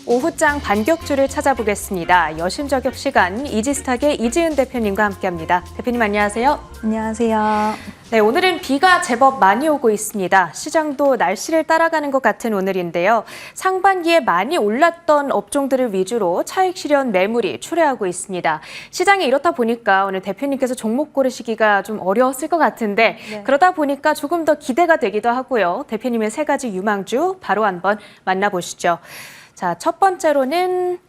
오후장 반격주를 찾아보겠습니다. 여심저격 시간 이지스탁의 이지은 대표님과 함께합니다. 대표님 안녕하세요. 안녕하세요. 네, 오늘은 비가 제법 많이 오고 있습니다. 시장도 날씨를 따라가는 것 같은 오늘인데요. 상반기에 많이 올랐던 업종들을 위주로 차익 실현 매물이 출회하고 있습니다. 시장이 이렇다 보니까 오늘 대표님께서 종목 고르시기가 좀 어려웠을 것 같은데 그러다 보니까 조금 더 기대가 되기도 하고요. 대표님의 세 가지 유망주 바로 한번 만나보시죠. 자, 첫 번째로는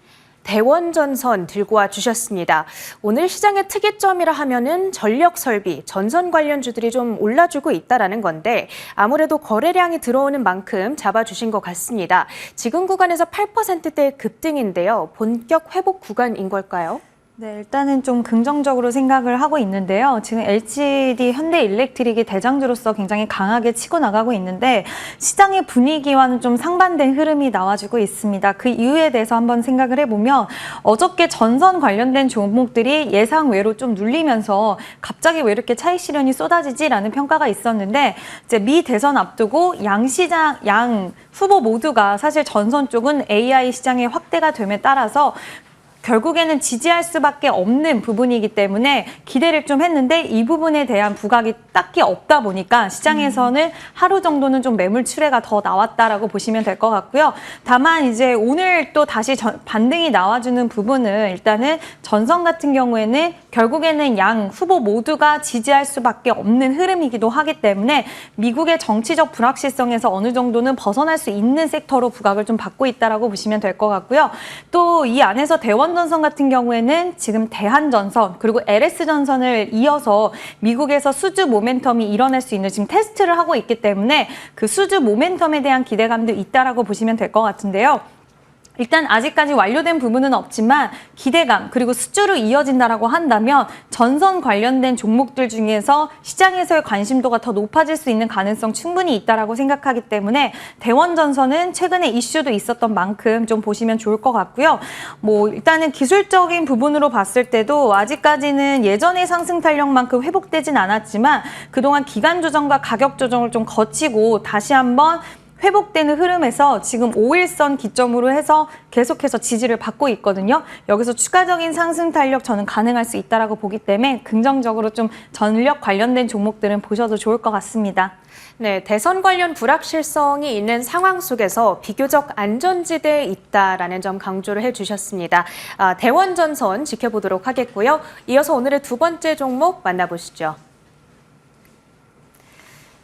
대원전선 들고 와 주셨습니다. 오늘 시장의 특이점이라 하면은 전력 설비, 전선 관련주들이 좀 올라주고 있다라는 건데 아무래도 거래량이 들어오는 만큼 잡아주신 것 같습니다. 지금 구간에서 8%대 급등인데요. 본격 회복 구간인 걸까요? 네, 일단은 좀 긍정적으로 생각을 하고 있는데요. 지금 LGD 현대일렉트릭이 대장주로서 굉장히 강하게 치고 나가고 있는데 시장의 분위기와는 좀 상반된 흐름이 나와주고 있습니다. 그 이유에 대해서 한번 생각을 해보면 어저께 전선 관련된 종목들이 예상 외로 좀 눌리면서 갑자기 왜 이렇게 차익 실현이 쏟아지지라는 평가가 있었는데 이제 미 대선 앞두고 양 후보 모두가 사실 전선 쪽은 AI 시장의 확대가 됨에 따라서 결국에는 지지할 수밖에 없는 부분이기 때문에 기대를 좀 했는데 이 부분에 대한 부각이 딱히 없다 보니까 시장에서는 하루 정도는 좀 매물 출회가 더 나왔다라고 보시면 될 것 같고요. 다만 이제 오늘 또 다시 반등이 나와주는 부분은 일단은 전선 같은 경우에는 결국에는 양 후보 모두가 지지할 수밖에 없는 흐름이기도 하기 때문에 미국의 정치적 불확실성에서 어느 정도는 벗어날 수 있는 섹터로 부각을 좀 받고 있다라고 보시면 될 것 같고요. 또 이 안에서 대원전선 같은 경우에는 지금 대한전선 그리고 LS전선을 이어서 미국에서 수주 모멘텀이 일어날 수 있는 지금 테스트를 하고 있기 때문에 그 수주 모멘텀에 대한 기대감도 있다라고 보시면 될 것 같은데요. 일단 아직까지 완료된 부분은 없지만 기대감 그리고 수주로 이어진다라고 한다면 전선 관련된 종목들 중에서 시장에서의 관심도가 더 높아질 수 있는 가능성 충분히 있다라고 생각하기 때문에 대원전선은 최근에 이슈도 있었던 만큼 좀 보시면 좋을 것 같고요. 뭐 일단은 기술적인 부분으로 봤을 때도 아직까지는 예전의 상승 탄력만큼 회복되진 않았지만 그동안 기간 조정과 가격 조정을 좀 거치고 다시 한번 회복되는 흐름에서 지금 5일선 기점으로 해서 계속해서 지지를 받고 있거든요. 여기서 추가적인 상승 탄력 저는 가능할 수 있다라고 보기 때문에 긍정적으로 좀 전력 관련된 종목들은 보셔도 좋을 것 같습니다. 네, 대선 관련 불확실성이 있는 상황 속에서 비교적 안전지대에 있다라는 점 강조를 해주셨습니다. 대원전선 지켜보도록 하겠고요. 이어서 오늘의 두 번째 종목 만나보시죠.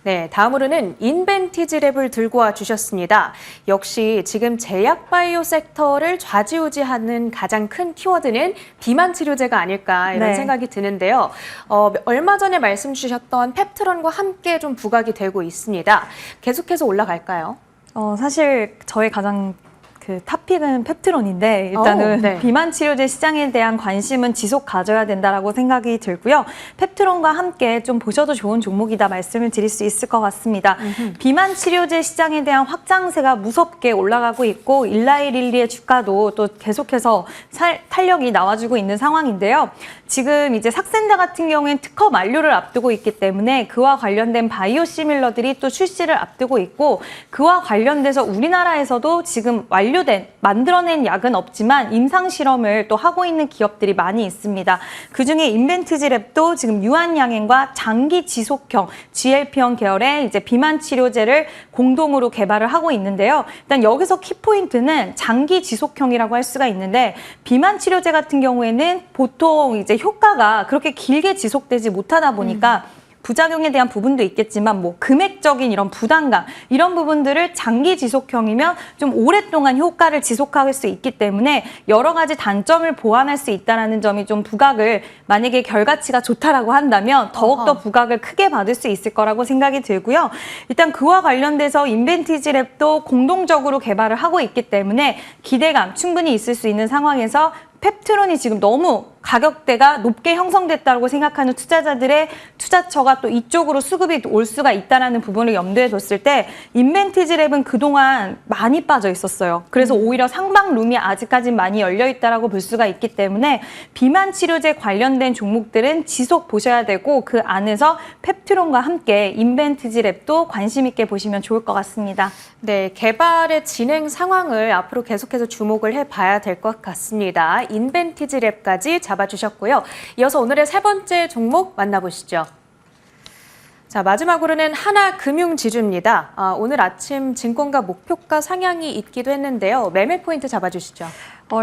네, 다음으로는 인벤티지랩을 들고 와 주셨습니다. 역시 지금 제약바이오 섹터를 좌지우지하는 가장 큰 키워드는 비만 치료제가 아닐까 이런 생각이 드는데요. 얼마 전에 말씀 주셨던 펩트론과 함께 좀 부각이 되고 있습니다. 계속해서 올라갈까요? 사실 저의 가장 탑픽은 펩트론인데 일단은 비만 치료제 시장에 대한 관심은 지속 가져야 된다라고 생각이 들고요. 펩트론과 함께 좀 보셔도 좋은 종목이다 말씀을 드릴 수 있을 것 같습니다. 비만 치료제 시장에 대한 확장세가 무섭게 올라가고 있고 일라이릴리의 주가도 또 계속해서 탄력이 나와주고 있는 상황인데요. 지금 이제 삭센다 같은 경우엔 특허 만료를 앞두고 있기 때문에 그와 관련된 바이오 시밀러들이 또 출시를 앞두고 있고 그와 관련돼서 우리나라에서도 지금 만들어낸 약은 없지만 임상 실험을 또 하고 있는 기업들이 많이 있습니다. 그중에 인벤티지랩도 지금 유한양행과 장기 지속형 GLP-1 계열의 이제 비만 치료제를 공동으로 개발을 하고 있는데요. 일단 여기서 키포인트는 장기 지속형이라고 할 수가 있는데 비만 치료제 같은 경우에는 보통 이제 효과가 그렇게 길게 지속되지 못하다 보니까 부작용에 대한 부분도 있겠지만 뭐 금액적인 이런 부담감 이런 부분들을 장기 지속형이면 좀 오랫동안 효과를 지속할 수 있기 때문에 여러 가지 단점을 보완할 수 있다는 점이 좀 부각을 만약에 결과치가 좋다라고 한다면 더욱더 부각을 크게 받을 수 있을 거라고 생각이 들고요. 일단 그와 관련돼서 인벤티지랩도 공동적으로 개발을 하고 있기 때문에 기대감 충분히 있을 수 있는 상황에서 펩트론이 지금 너무 가격대가 높게 형성됐다고 생각하는 투자자들의 투자처가 또 이쪽으로 수급이 올 수가 있다는 부분을 염두에 뒀을 때 인벤티지랩은 그동안 많이 빠져 있었어요. 그래서 오히려 상방룸이 아직까지 많이 열려 있다고 볼 수가 있기 때문에 비만 치료제 관련된 종목들은 지속 보셔야 되고 그 안에서 펩트론과 함께 인벤티지랩도 관심 있게 보시면 좋을 것 같습니다. 네, 개발의 진행 상황을 앞으로 계속해서 주목을 해봐야 될 것 같습니다. 인벤티지랩까지 잡아주셨고요. 이어서 오늘의 세 번째 종목 만나보시죠. 자, 마지막으로는 하나금융지주입니다. 오늘 아침 증권가 목표가 상향이 있기도 했는데요. 매매 포인트 잡아주시죠.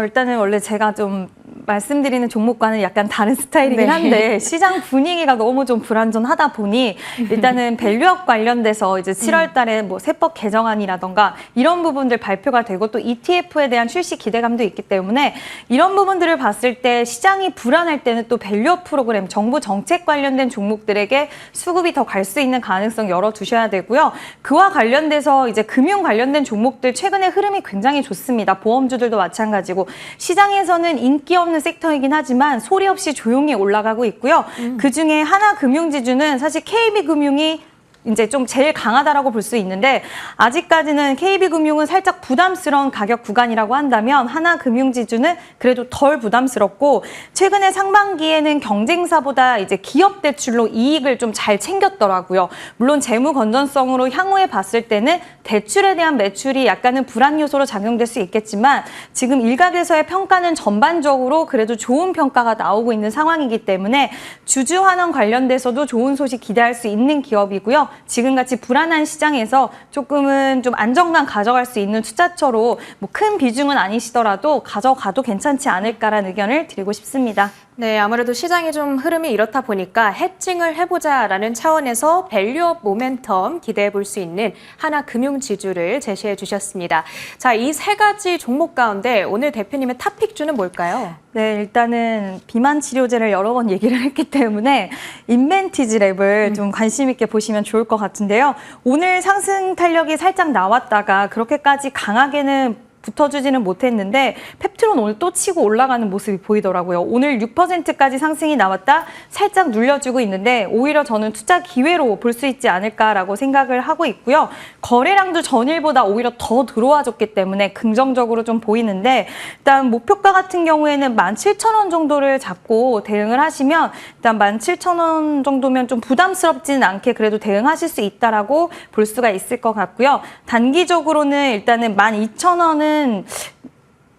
일단은 원래 제가 좀 말씀드리는 종목과는 약간 다른 스타일이긴 한데 시장 분위기가 너무 좀 불안전하다 보니 일단은 밸류업 관련돼서 이제 7월 달에 뭐 세법 개정안이라던가 이런 부분들 발표가 되고 또 ETF에 대한 출시 기대감도 있기 때문에 이런 부분들을 봤을 때 시장이 불안할 때는 또 밸류업 프로그램, 정부 정책 관련된 종목들에게 수급이 더 갈 수 있는 가능성 열어두셔야 되고요. 그와 관련돼서 이제 금융 관련된 종목들 최근에 흐름이 굉장히 좋습니다. 보험주들도 마찬가지고 시장에서는 인기 없는 섹터이긴 하지만 소리 없이 조용히 올라가고 있고요. 그중에 하나금융지주는 사실 KB금융이 이제 좀 제일 강하다라고 볼 수 있는데 아직까지는 KB금융은 살짝 부담스러운 가격 구간이라고 한다면 하나금융지주는 그래도 덜 부담스럽고 최근에 상반기에는 경쟁사보다 이제 기업 대출로 이익을 좀 잘 챙겼더라고요. 물론 재무 건전성으로 향후에 봤을 때는 대출에 대한 매출이 약간은 불안 요소로 작용될 수 있겠지만 지금 일각에서의 평가는 전반적으로 그래도 좋은 평가가 나오고 있는 상황이기 때문에 주주 환원 관련돼서도 좋은 소식 기대할 수 있는 기업이고요. 지금같이 불안한 시장에서 조금은 좀 안정감 가져갈 수 있는 투자처로 뭐 큰 비중은 아니시더라도 가져가도 괜찮지 않을까라는 의견을 드리고 싶습니다. 네, 아무래도 시장이 좀 흐름이 이렇다 보니까 해칭을 해보자라는 차원에서 밸류업 모멘텀 기대해 볼 수 있는 하나금융지주를 제시해 주셨습니다. 자, 이 세 가지 종목 가운데 오늘 대표님의 탑픽주는 뭘까요? 네, 일단은 비만 치료제를 여러 번 얘기를 했기 때문에 인벤티지랩을 좀 관심 있게 보시면 좋을 것 같은데요. 오늘 상승 탄력이 살짝 나왔다가 그렇게까지 강하게는 붙어주지는 못했는데 펩트론 오늘 또 치고 올라가는 모습이 보이더라고요. 오늘 6%까지 상승이 나왔다 살짝 눌려주고 있는데 오히려 저는 투자 기회로 볼 수 있지 않을까라고 생각을 하고 있고요. 거래량도 전일보다 오히려 더 들어와줬기 때문에 긍정적으로 좀 보이는데 일단 목표가 같은 경우에는 17,000원 정도를 잡고 대응을 하시면 일단 17,000원 정도면 좀 부담스럽지는 않게 그래도 대응하실 수 있다라고 볼 수가 있을 것 같고요. 단기적으로는 일단은 12,000원은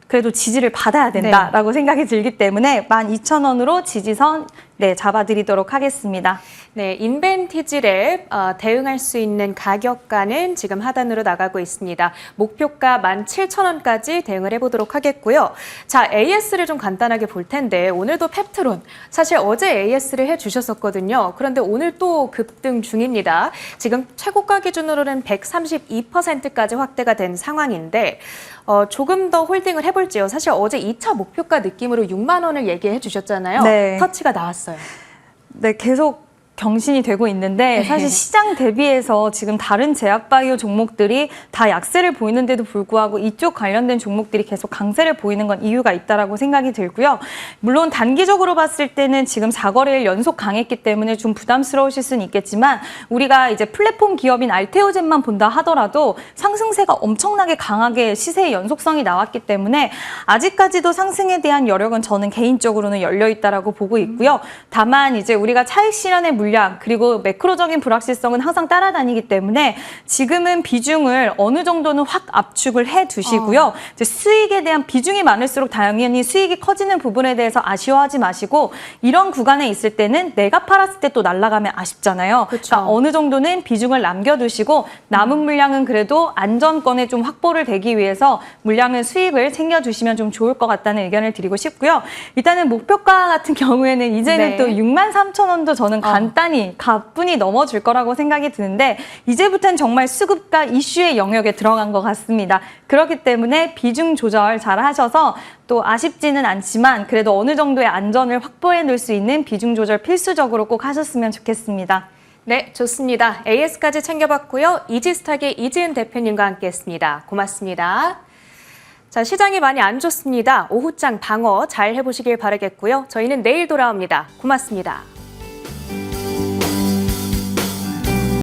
그래도 지지를 받아야 된다라고 생각이 들기 때문에 12,000원으로 지지선 잡아드리도록 하겠습니다. 네, 인벤티지랩 대응할 수 있는 가격가는 지금 하단으로 나가고 있습니다. 목표가 17,000원까지 대응을 해보도록 하겠고요. 자, AS를 좀 간단하게 볼 텐데 오늘도 펩트론, 사실 어제 AS를 해주셨었거든요. 그런데 오늘 또 급등 중입니다. 지금 최고가 기준으로는 132%까지 확대가 된 상황인데 조금 더 홀딩을 해볼지요. 사실 어제 2차 목표가 느낌으로 6만 원을 얘기해 주셨잖아요. 네. 터치가 나왔어요. 네, 계속 경신이 되고 있는데 사실 시장 대비해서 지금 다른 제약바이오 종목들이 다 약세를 보이는데도 불구하고 이쪽 관련된 종목들이 계속 강세를 보이는 건 이유가 있다라고 생각이 들고요. 물론 단기적으로 봤을 때는 지금 4거래일 연속 강했기 때문에 좀 부담스러우실 수는 있겠지만 우리가 이제 플랫폼 기업인 알테오젠만 본다 하더라도 상승세가 엄청나게 강하게 시세의 연속성이 나왔기 때문에 아직까지도 상승에 대한 여력은 저는 개인적으로는 열려 있다라고 보고 있고요. 다만 이제 우리가 차익 실현의 물량 그리고 매크로적인 불확실성은 항상 따라다니기 때문에 지금은 비중을 어느 정도는 확 압축을 해 두시고요. 이제 수익에 대한 비중이 많을수록 당연히 수익이 커지는 부분에 대해서 아쉬워하지 마시고 이런 구간에 있을 때는 내가 팔았을 때 또 날아가면 아쉽잖아요. 그러니까 어느 정도는 비중을 남겨두시고 남은 물량은 그래도 안전권에 좀 확보를 되기 위해서 물량은 수익을 챙겨주시면 좀 좋을 것 같다는 의견을 드리고 싶고요. 일단은 목표가 같은 경우에는 이제는 또 63,000원도 저는 간단히 가뿐히 넘어줄 거라고 생각이 드는데 이제부터는 정말 수급과 이슈의 영역에 들어간 것 같습니다. 그렇기 때문에 비중 조절 잘 하셔서 또 아쉽지는 않지만 그래도 어느 정도의 안전을 확보해 놓을 수 있는 비중 조절 필수적으로 꼭 하셨으면 좋겠습니다. 네, 좋습니다. AS까지 챙겨봤고요. 이지스탁의 이지은 대표님과 함께했습니다. 고맙습니다. 자, 시장이 많이 안 좋습니다. 오후장 방어 잘 해보시길 바라겠고요. 저희는 내일 돌아옵니다. 고맙습니다.